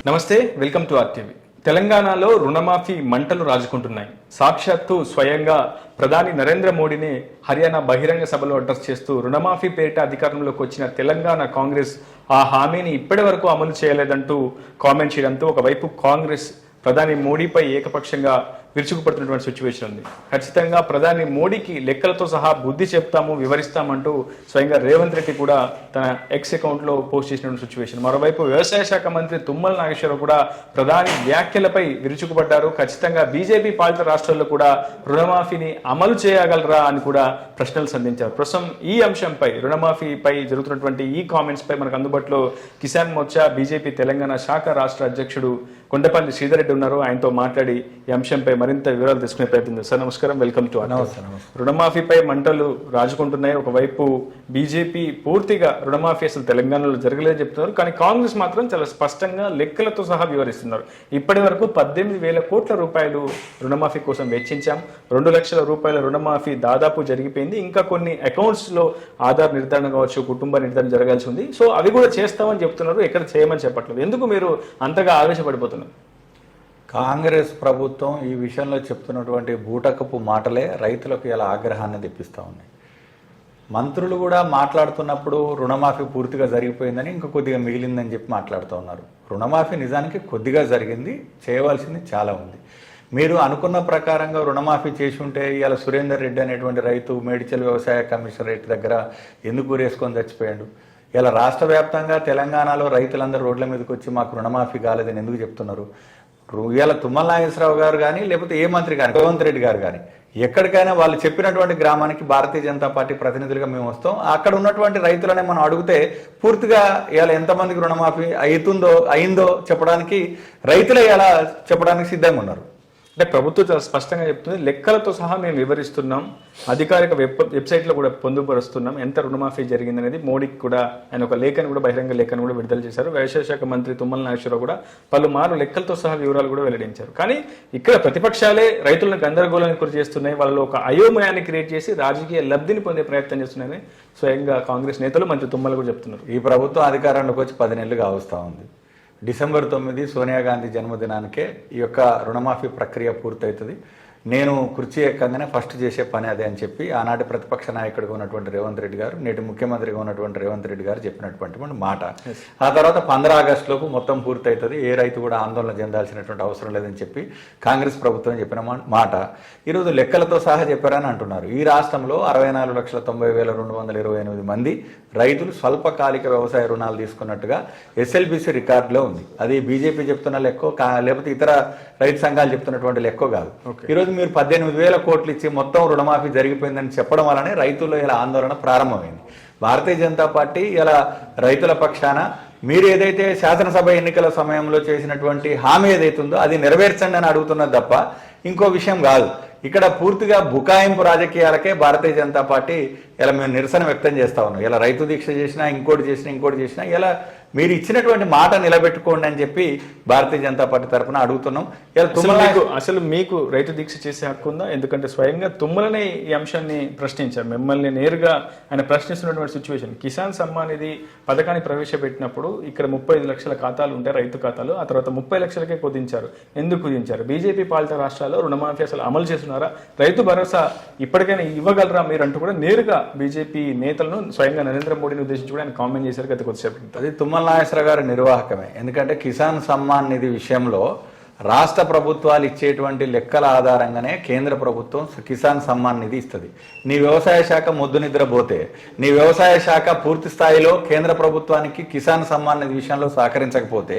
నమస్తే, welcome to RTV. తెలంగాణలో రుణమాఫీ మంటలు రాజుకుంటున్నాయి. సాక్షాత్తు స్వయంగా ప్రధాని నరేంద్ర మోడీని హర్యానా బహిరంగ సభలో అడ్రస్ చేస్తూ రుణమాఫీ పేరిట అధికారంలోకి వచ్చిన తెలంగాణ కాంగ్రెస్ ఆ హామీని ఇప్పటి వరకు అమలు చేయలేదంటూ కామెంట్ చేయడంతో ఒకవైపు కాంగ్రెస్ ప్రధాని మోడీపై ఏకపక్షంగా విరుచుకుపడుతున్నటువంటి సిచ్యువేషన్ ఉంది. ఖచ్చితంగా ప్రధాని మోడీకి లెక్కలతో సహా బుద్ధి చెప్తాము, వివరిస్తామంటూ స్వయంగా రేవంత్ రెడ్డి కూడా తన ఎక్స్ అకౌంట్లో పోస్ట్ చేసినటువంటి సిచ్యువేషన్. మరోవైపు వ్యవసాయ శాఖ మంత్రి తుమ్మల నాగేశ్వరరావు కూడా ప్రధాని వ్యాఖ్యలపై విరుచుకుపడ్డారు. ఖచ్చితంగా బీజేపీ పాలిత రాష్ట్రాల్లో కూడా రుణమాఫీని అమలు చేయగలరా అని కూడా ప్రశ్నలు సంధించారు. ప్రస్తుతం ఈ అంశంపై, రుణమాఫీపై జరుగుతున్నటువంటి ఈ కామెంట్స్ పై మనకు అందుబాటులో కిసాన్ మోర్చా బీజేపీ తెలంగాణ శాఖ రాష్ట్ర అధ్యక్షుడు కొండపల్లి శ్రీధర్ రెడ్డి ఉన్నారు. ఆయనతో మాట్లాడి ఈ అంశంపై మరింత వివరాలు తీసుకునే ప్రయత్నం చేస్తారు. సార్ నమస్కారం, వెల్కమ్ టు రుణమాఫీపై మంటలు రాజుకుంటున్నాయి. ఒకవైపు బీజేపీ పూర్తిగా రుణమాఫీ అసలు తెలంగాణలో జరగలేదని చెప్తున్నారు, కానీ కాంగ్రెస్ మాత్రం చాలా స్పష్టంగా లెక్కలతో సహా వివరిస్తున్నారు. ఇప్పటి వరకు 18,000 కోట్ల రూపాయలు రుణమాఫీ కోసం వెచ్చించాం, 2 లక్షల రూపాయల రుణమాఫీ దాదాపు జరిగిపోయింది, ఇంకా కొన్ని అకౌంట్స్ లో ఆధార్ నిర్ధారణ కావచ్చు, కుటుంబ నిర్ధారణ జరగాల్సి ఉంది, సో అవి కూడా చేస్తామని చెప్తున్నారు, ఎక్కడ చేయమని చెప్పట్లేదు. ఎందుకు మీరు అంతగా ఆవేశపడిపోతున్నారు? కాంగ్రెస్ ప్రభుత్వం ఈ విషయంలో చెప్తున్నటువంటి బూటకపు మాటలే రైతులకు ఇలా ఆగ్రహాన్ని తెప్పిస్తూ ఉన్నాయి. మంత్రులు కూడా మాట్లాడుతున్నప్పుడు రుణమాఫీ పూర్తిగా జరిగిపోయిందని, ఇంకా కొద్దిగా మిగిలిందని చెప్పి మాట్లాడుతూ ఉన్నారు. రుణమాఫీ నిజానికి కొద్దిగా జరిగింది, చేయవలసింది చాలా ఉంది. మీరు అనుకున్న ప్రకారంగా రుణమాఫీ చేసి ఉంటే ఇలా సురేందర్ రెడ్డి అనేటువంటి రైతు మేడ్చల్ వ్యవసాయ కమిషనరేట్ దగ్గర ఎందుకు ఊరేసుకొని చచ్చిపోయాడు? ఇలా రాష్ట్ర వ్యాప్తంగా తెలంగాణలో రైతులందరూ రోడ్ల మీదకి వచ్చి మాకు రుణమాఫీ కాలేదని ఎందుకు చెప్తున్నారు? ఇలా తుమ్మల నాగేశ్వరరావు గారు కానీ, లేకపోతే ఏ మంత్రి కానీ, రేవంత్ రెడ్డి గారు కానీ, ఎక్కడికైనా వాళ్ళు చెప్పినటువంటి గ్రామానికి భారతీయ జనతా పార్టీ ప్రతినిధులుగా మేము వస్తాం, అక్కడ ఉన్నటువంటి రైతులనే మనం అడిగితే పూర్తిగా ఇలా ఎంతమందికి రుణమాఫీ అయిందో చెప్పడానికి రైతులే ఇలా చెప్పడానికి సిద్ధంగా ఉన్నారు. అంటే ప్రభుత్వం చాలా స్పష్టంగా చెప్తుంది, లెక్కలతో సహా మేము వివరిస్తున్నాం, అధికారిక వెబ్సైట్లో కూడా పొందుపరుస్తున్నాం ఎంత రుణమాఫీ జరిగిందనేది. మోడీకి కూడా ఆయన ఒక లేఖను కూడా, బహిరంగ లేఖను కూడా విడుదల చేశారు. వ్యవసాయ శాఖ మంత్రి తుమ్మల నాగేశ్వరరావు కూడా పలుమార్లు లెక్కలతో సహా వివరాలు కూడా వెల్లడించారు. కానీ ఇక్కడ ప్రతిపక్షాలే రైతులను గందరగోళానికి గురి చేస్తున్నాయి, వాళ్ళు ఒక అయోమయాన్ని క్రియేట్ చేసి రాజకీయ లబ్ధిని పొందే ప్రయత్నం చేస్తున్నాయని స్వయంగా కాంగ్రెస్ నేతలు మంత్రి తుమ్మల కూడా చెప్తున్నారు. ఈ ప్రభుత్వం అధికారంలోకి వచ్చి 10 నెలలుగా వస్తూ ఉంది. డిసెంబర్ 9 సోనియా గాంధీ జన్మదినానికే ఈ యొక్క రుణమాఫీ ప్రక్రియ పూర్తవుతుంది. నేను కుర్చీ ఎక్కగానే ఫస్ట్ చేసే పని అదే అని చెప్పి ఆనాటి ప్రతిపక్ష నాయకుడిగా ఉన్నటువంటి రేవంత్ రెడ్డి గారు, నేటి ముఖ్యమంత్రిగా ఉన్నటువంటి రేవంత్ రెడ్డి గారు చెప్పినటువంటి మాట. ఆ తర్వాత 15 ఆగస్టులోపు మొత్తం పూర్తవుతుంది, ఏ రైతు కూడా ఆందోళన చెందాల్సినటువంటి అవసరం లేదని చెప్పి కాంగ్రెస్ ప్రభుత్వం చెప్పిన మాట ఈరోజు లెక్కలతో సహా చెప్పారని అంటున్నారు. ఈ రాష్ట్రంలో 64,90,228 మంది రైతులు స్వల్పకాలిక వ్యవసాయ రుణాలు తీసుకున్నట్టుగా ఎస్ఎల్బిసి రికార్డులో ఉంది. అది బీజేపీ చెప్తున్న లెక్కో లేకపోతే ఇతర రైతు సంఘాలు చెప్తున్నటువంటి లెక్కో కాదు. ఈరోజు మీరు 18,000 కోట్లు ఇచ్చి మొత్తం రుణమాఫీ జరిగిపోయిందని చెప్పడం వల్లనే రైతుల్లో ఇలా ఆందోళన ప్రారంభమైంది. భారతీయ జనతా పార్టీ ఇలా రైతుల పక్షాన మీరు ఏదైతే శాసనసభ ఎన్నికల సమయంలో చేసినటువంటి హామీ ఏదైతుందో అది నెరవేర్చండి అని అడుగుతున్నది తప్ప ఇంకో విషయం కాదు. ఇక్కడ పూర్తిగా బుకాయింపు రాజకీయాలకే భారతీయ జనతా పార్టీ ఇలా మేము నిరసన వ్యక్తం చేస్తా ఉన్నాం. ఇలా రైతు దీక్ష చేసినా, ఇంకోటి చేసినా ఇలా మీరు ఇచ్చినటువంటి మాట నిలబెట్టుకోండి అని చెప్పి భారతీయ జనతా పార్టీ తరఫున అడుగుతున్నాం. అసలు మీకు రైతు దీక్ష చేసే హక్కు ఉందా? ఎందుకంటే స్వయంగా తుమ్మలనే ఈ అంశాన్ని ప్రశ్నించారు, మిమ్మల్ని నేరుగా ఆయన ప్రశ్నిస్తున్నటువంటి సిచ్యువేషన్. కిసాన్ సమ్మాన్ నిధి పథకాన్ని ప్రవేశపెట్టినప్పుడు ఇక్కడ 35 లక్షల ఖాతాలు ఉంటాయి, రైతు ఖాతాలు. ఆ తర్వాత 30 లక్షలకే కుదించారు. ఎందుకు కుదించారు? బీజేపీ పాలిత రాష్ట్రాల్లో రుణమాఫీ అసలు అమలు చేస్తున్నారా? రైతు భరోసా ఇప్పటికైనా ఇవ్వగలరా మీరు అంటూ కూడా నేరుగా బీజేపీ నేతలను స్వయంగా నరేంద్ర మోడీని ఉద్దేశించి కూడా ఆయన కామెంట్ చేశారు గత కొద్దిసేపు. అది తుమ్మల నాగేశ్వరరావు గారి నిర్వాహకమే. ఎందుకంటే కిసాన్ సమ్మాన్ నిధి విషయంలో రాష్ట్ర ప్రభుత్వాలు ఇచ్చేటువంటి లెక్కల ఆధారంగానే కేంద్ర ప్రభుత్వం కిసాన్ సమ్మాన్ నిధి ఇస్తుంది. నీ వ్యవసాయ శాఖ మొద్దు నిద్రపోతే, నీ వ్యవసాయ శాఖ పూర్తి స్థాయిలో కేంద్ర ప్రభుత్వానికి కిసాన్ సమ్మాన్ నిధి విషయంలో సహకరించకపోతే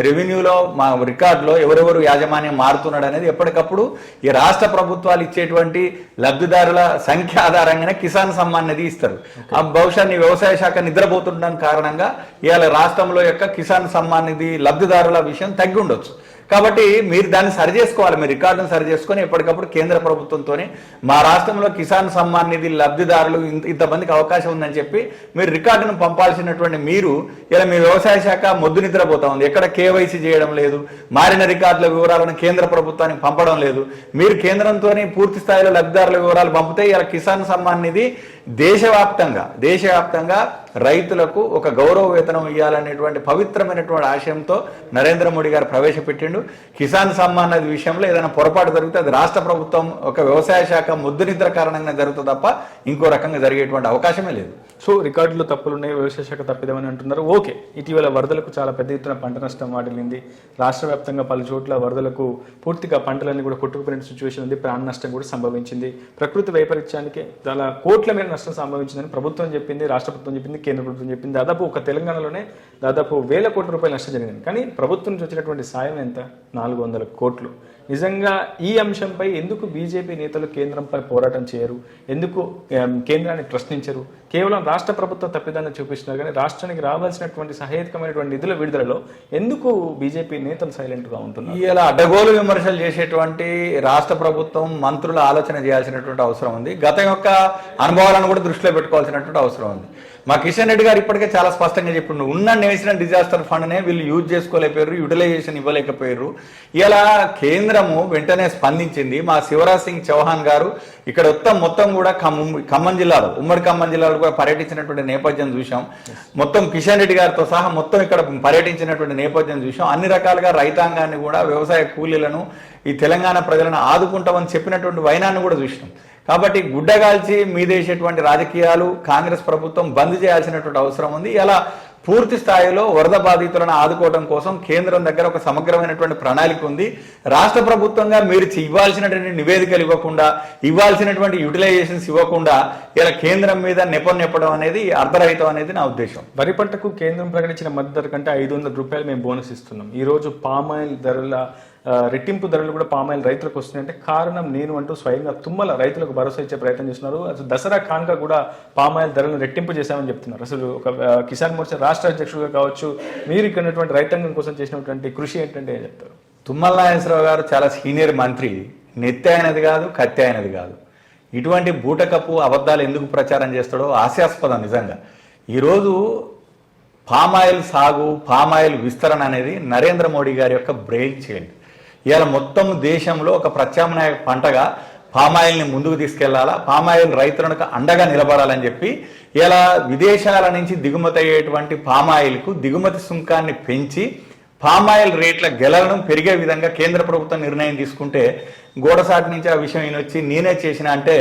రెవెన్యూలో మా రికార్డులో ఎవరెవరు యాజమాన్యం మారుతున్నాడు అనేది ఎప్పటికప్పుడు ఈ రాష్ట్ర ప్రభుత్వాలు ఇచ్చేటువంటి లబ్ధిదారుల సంఖ్య ఆధారంగానే కిసాన్ సమ్మాన్ నిధి ఇస్తారు. బహుశా నీ వ్యవసాయ శాఖ నిద్రపోతుండడం కారణంగా ఇవాళ రాష్ట్రంలో యొక్క కిసాన్ సమ్మాన్ నిధి లబ్ధిదారుల విషయం తగ్గి ఉండొచ్చు. కాబట్టి మీరు దాన్ని సరి చేసుకోవాలి, మీ రికార్డును సరి చేసుకొని ఎప్పటికప్పుడు కేంద్ర ప్రభుత్వంతోనే మా రాష్ట్రంలో కిసాన్ సమ్మాన్ నిధి లబ్ధిదారులు ఇంతమందికి అవకాశం ఉందని చెప్పి మీరు రికార్డును పంపాల్సినటువంటి మీరు ఇలా మీ వ్యవసాయ శాఖ మొద్దు నిద్రపోతా ఉంది. ఎక్కడ కేవైసీ చేయడం లేదు, మారిన రికార్డుల వివరాలను కేంద్ర ప్రభుత్వానికి పంపడం లేదు. మీరు కేంద్రంతోనే పూర్తి స్థాయిలో లబ్ధిదారుల వివరాలు పంపితే ఇలా కిసాన్ సమ్మాన్ నిధి దేశవ్యాప్తంగా రైతులకు ఒక గౌరవ వేతనం ఇవ్వాలనేటువంటి పవిత్రమైనటువంటి ఆశయంతో నరేంద్ర మోడీ గారు ప్రవేశపెట్టిండు. కిసాన్ సమ్మాన్ నిధి విషయంలో ఏదైనా పొరపాటు జరిగితే అది రాష్ట్ర ప్రభుత్వం ఒక వ్యవసాయ శాఖ ముద్దునిద్ర కారణంగా జరుగుతుంది తప్ప ఇంకో రకంగా జరిగేటువంటి అవకాశమే లేదు. సో రికార్డులో తప్పులు ఉన్నాయి, వ్యవసాయ శాఖ తప్పిదమని అంటున్నారు. ఓకే, ఇటీవల వరదలకు చాలా పెద్ద ఎత్తున పంట నష్టం వాటిల్లింది. రాష్ట్ర వ్యాప్తంగా పలు చోట్ల వరదలకు పూర్తిగా పంటలన్నీ కూడా కొట్టుకుపోయిన సిచ్యువేషన్ ఉంది. ప్రాణ నష్టం కూడా సంభవించింది. ప్రకృతి వైపరీత్యానికి చాలా కోట్ల మేర నష్టం సంభవించిందని ప్రభుత్వం చెప్పింది, రాష్ట్ర ప్రభుత్వం చెప్పింది, కేంద్ర ప్రభుత్వం చెప్పింది. దాదాపు ఒక తెలంగాణలోనే దాదాపు 1000 కోట్ల రూపాయల నష్టం జరిగింది. కానీ ప్రభుత్వం నుంచి వచ్చినటువంటి సాయం ఎంత? 400 కోట్లు. నిజంగా ఈ అంశంపై ఎందుకు బీజేపీ నేతలు కేంద్రంపై పోరాటం చేయరు? ఎందుకు కేంద్రాన్ని ప్రశ్నించరు? కేవలం రాష్ట్ర ప్రభుత్వం తప్పిదాన్ని చూపిస్తున్నారు కానీ రాష్ట్రానికి రావాల్సినటువంటి సహేతుకమైనటువంటి నిధుల విడుదలలో ఎందుకు బీజేపీ నేతలు సైలెంట్గా ఉంటున్నారు? ఇలా అడ్డగోలు విమర్శలు చేసేటువంటి రాష్ట్ర ప్రభుత్వం మంత్రుల ఆలోచన చేయాల్సినటువంటి అవసరం ఉంది. గతం యొక్క అనుభవాలను కూడా దృష్టిలో పెట్టుకోవాల్సినటువంటి అవసరం ఉంది. మా కిషన్ రెడ్డి గారు ఇప్పటికే చాలా స్పష్టంగా చెప్పిండు, ఉన్న నేషనల్ డిజాస్టర్ ఫండ్నే వీళ్ళు యూజ్ చేసుకోలేకపోయారు, యూటిలైజేషన్ ఇవ్వలేకపోయారు. ఇలా కేంద్రము వెంటనే స్పందించింది. మా శివరాజ్ సింగ్ చౌహాన్ గారు ఇక్కడ మొత్తం కూడా ఖమ్మం జిల్లాలో, ఉమ్మడి ఖమ్మం జిల్లాలో కూడా పర్యటించినటువంటి నేపథ్యం చూసాం. మొత్తం కిషన్ రెడ్డి గారితో సహా మొత్తం ఇక్కడ పర్యటించినటువంటి నేపథ్యం చూసాం. అన్ని రకాలుగా రైతాంగాన్ని కూడా, వ్యవసాయ కూలీలను, ఈ తెలంగాణ ప్రజలను ఆదుకుంటామని చెప్పినటువంటి వైనాన్ని కూడా చూసినాం. కాబట్టి గుడ్డగాల్చి మీదేసేటువంటి రాజకీయాలు కాంగ్రెస్ ప్రభుత్వం బంద్ చేయాల్సినటువంటి అవసరం ఉంది. ఇలా పూర్తి స్థాయిలో వరద బాధితులను ఆదుకోవడం కోసం కేంద్రం దగ్గర ఒక సమగ్రమైనటువంటి ప్రణాళిక ఉంది. రాష్ట్ర ప్రభుత్వంగా మీరు ఇవ్వాల్సినటువంటి నివేదికలు ఇవ్వకుండా, ఇవ్వాల్సినటువంటి యూటిలైజేషన్స్ ఇవ్వకుండా ఇలా కేంద్రం మీద నెప్పడం అనేది అర్ధరహితం అనేది నా ఉద్దేశం. వరి పంటకు కేంద్రం ప్రకటించిన మద్దతు ధర కంటే 500 రూపాయలు మేము బోనస్ ఇస్తున్నాం. ఈ రోజు పామాయిల్ ధరల రెట్టింపు ధరలు కూడా పామాయిల్ రైతులకు వస్తున్నాయంటే కారణం నేను అంటూ స్వయంగా తుమ్మల రైతులకు భరోసా ఇచ్చే ప్రయత్నం చేస్తున్నారు. అసలు దసరా కానుక కూడా పామాయిల్ ధరలను రెట్టింపు చేశామని చెప్తున్నారు. అసలు ఒక కిసాన్ మోర్చా రాష్ట్ర అధ్యక్షుడిగా కావచ్చు, మీరు ఇక్కడ ఉన్నటువంటి రైతాంగం కోసం చేసినటువంటి కృషి ఏంటంటే ఏం చెప్తారు? తుమ్మల నాగేశ్వరరావు గారు చాలా సీనియర్ మంత్రి. నెత్తి అయినది కాదు, కత్తి అయినది కాదు. ఇటువంటి బూటకప్పు అబద్ధాలు ఎందుకు ప్రచారం చేస్తాడో హాస్యాస్పదం నిజంగా. ఈరోజు పామాయిల్ సాగు, పామాయిల్ విస్తరణ అనేది నరేంద్ర మోడీ గారి యొక్క బ్రెయిన్ చైల్డ్. ఇవాళ మొత్తం దేశంలో ఒక ప్రత్యామ్నాయ పంటగా పామాయిల్ని ముందుకు తీసుకెళ్లాలా, పామాయిల్ రైతులకు అండగా నిలబడాలని చెప్పి ఇలా విదేశాల నుంచి దిగుమతి అయ్యేటువంటి పామాయిల్కు దిగుమతి సుంకాన్ని పెంచి పామాయిల్ రేట్ల గెలలను పెరిగే విధంగా కేంద్ర ప్రభుత్వం నిర్ణయం తీసుకుంటే గోడసాటి నుంచి ఆ విషయం ఈయన వచ్చి నేనే చేసిన అంటే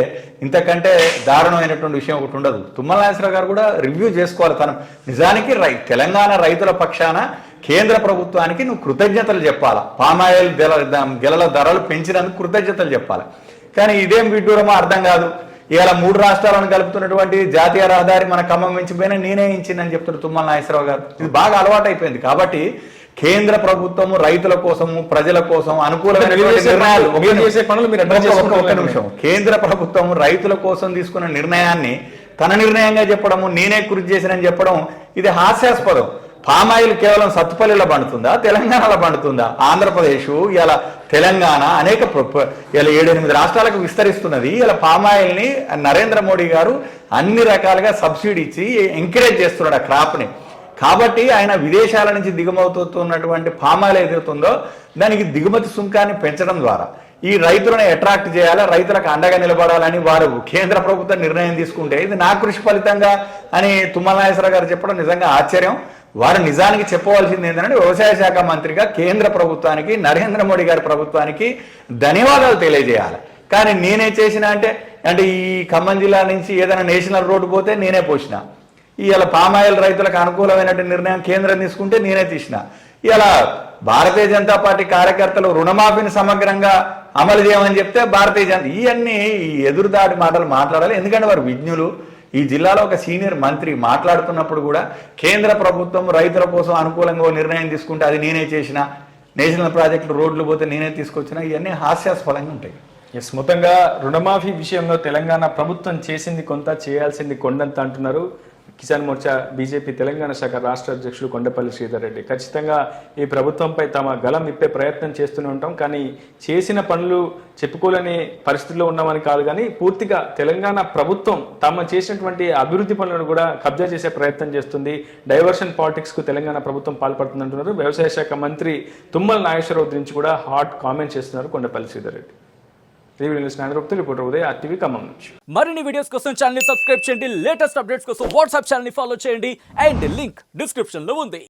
ఇంతకంటే దారుణమైనటువంటి విషయం ఒకటి ఉండదు. తుమ్మల నాగేశ్వరరావు గారు కూడా రివ్యూ చేసుకోవాలి. తను నిజానికి తెలంగాణ రైతుల పక్షాన కేంద్ర ప్రభుత్వానికి నువ్వు కృతజ్ఞతలు చెప్పాలా. పామాయిల్ గెలల ధరలు పెంచినందుకు కృతజ్ఞతలు చెప్పాలి. కానీ ఇదేం విడ్డూరమో అర్థం కాదు. ఇవాళ 3 రాష్ట్రాలను కలుపుతున్నటువంటి జాతీయ రహదారి మన ఖమ్మం మించిపోయినా నేనే ఇచ్చిందని చెప్తున్నారు తుమ్మల నాగేశ్వరరావు గారు. ఇది బాగా అలవాటు అయిపోయింది. కాబట్టి కేంద్ర ప్రభుత్వము రైతుల కోసము, ప్రజల కోసం అనుకూలమైన నిర్ణయాలు, ఒక్క నిమిషం, కేంద్ర ప్రభుత్వం రైతుల కోసం తీసుకున్న నిర్ణయాన్ని తన నిర్ణయంగా చెప్పడము, నేనే కృషి చేసినని చెప్పడం ఇది హాస్యాస్పదం. పామాయిల్ కేవలం సత్తుపల్లిలో పండుతుందా, తెలంగాణలో పండుతుందా? ఆంధ్రప్రదేశ్, ఇలా తెలంగాణ అనేక ఇలా 7-8 రాష్ట్రాలకు విస్తరిస్తున్నది. ఇలా పామాయిల్ని నరేంద్ర మోడీ గారు అన్ని రకాలుగా సబ్సిడీ ఇచ్చి ఎంకరేజ్ చేస్తున్నాడు ఆ క్రాప్ని. కాబట్టి ఆయన విదేశాల నుంచి దిగుమవుతున్నటువంటి పామాయిల్ ఏదైతుందో దానికి దిగుమతి సుంకాన్ని పెంచడం ద్వారా ఈ రైతులను అట్రాక్ట్ చేయాలి, రైతులకు అండగా నిలబడాలని వారు కేంద్ర ప్రభుత్వం నిర్ణయం తీసుకుంటే ఇది నా కృషి ఫలితంగా అని తుమ్మల నాగేశ్వరరావు గారు చెప్పడం నిజంగా ఆశ్చర్యం. వారు నిజానికి చెప్పవలసింది ఏంటంటే వ్యవసాయ శాఖ మంత్రిగా కేంద్ర ప్రభుత్వానికి, నరేంద్ర మోడీ గారి ప్రభుత్వానికి ధన్యవాదాలు తెలియజేయాలి. కానీ నేనే చేసిన అంటే ఈ ఖమ్మం జిల్లా నుంచి ఏదైనా నేషనల్ రోడ్డు పోతే నేనే పోసిన, ఇలా పామాయిల్ రైతులకు అనుకూలమైనటువంటి నిర్ణయం కేంద్రం తీసుకుంటే నేనే తీసిన. ఇలా భారతీయ జనతా పార్టీ కార్యకర్తలు రుణమాఫీని సమగ్రంగా అమలు చేయమని చెప్తే భారతీయ జనతా ఇవన్నీ ఎదురుదాడి మాటలు మాట్లాడాలి. ఎందుకంటే వారు విజ్ఞులు. ఈ జిల్లాలో ఒక సీనియర్ మంత్రి మాట్లాడుతున్నప్పుడు కూడా కేంద్ర ప్రభుత్వం రైతుల కోసం అనుకూలంగా నిర్ణయం తీసుకుంటే అది నేనే చేసిన, నేషనల్ ప్రాజెక్టులు రోడ్లు పోతే నేనే తీసుకొచ్చిన, ఇవన్నీ హాస్యాస్పదంగా ఉంటాయి. ఎస్, మొత్తంగా రుణమాఫీ విషయంలో తెలంగాణ ప్రభుత్వం చేసింది కొంత, చేయాల్సింది కొండంత అంటున్నారు కిసాన్ మోర్చా బీజేపీ తెలంగాణ శాఖ రాష్ట్ర అధ్యక్షులు కొండపల్లి శ్రీధర్ రెడ్డి. ఖచ్చితంగా ఈ ప్రభుత్వంపై తమ గలం ఇప్పే ప్రయత్నం చేస్తూనే ఉంటాం. కానీ చేసిన పనులు చెప్పుకోలేని పరిస్థితుల్లో ఉన్నామని కాదు, కానీ పూర్తిగా తెలంగాణ ప్రభుత్వం తమ చేసినటువంటి అభివృద్ధి పనులను కూడా కబ్జా చేసే ప్రయత్నం చేస్తుంది. డైవర్షన్ పాలిటిక్స్ కు తెలంగాణ ప్రభుత్వం పాల్పడుతుంది అంటున్నారు. వ్యవసాయ శాఖ మంత్రి తుమ్మల నాగేశ్వరరావు గురించి కూడా హాట్ కామెంట్ చేస్తున్నారు Kondapalli Sridhar Reddy. Review news Andhra Pradesh reporter Uday RTV Khammam నుంచి. మరిన్ని వీడియోస్ కోసం ఛానల్ ని సబ్స్క్రైబ్ చేయండి, లేటెస్ట్ అప్డేట్స్ కోసం వాట్సాప్ ఛానల్ ని ఫాలో చేయండి అండ్ లింక్ డిస్క్రిప్షన్ లో ఉంది.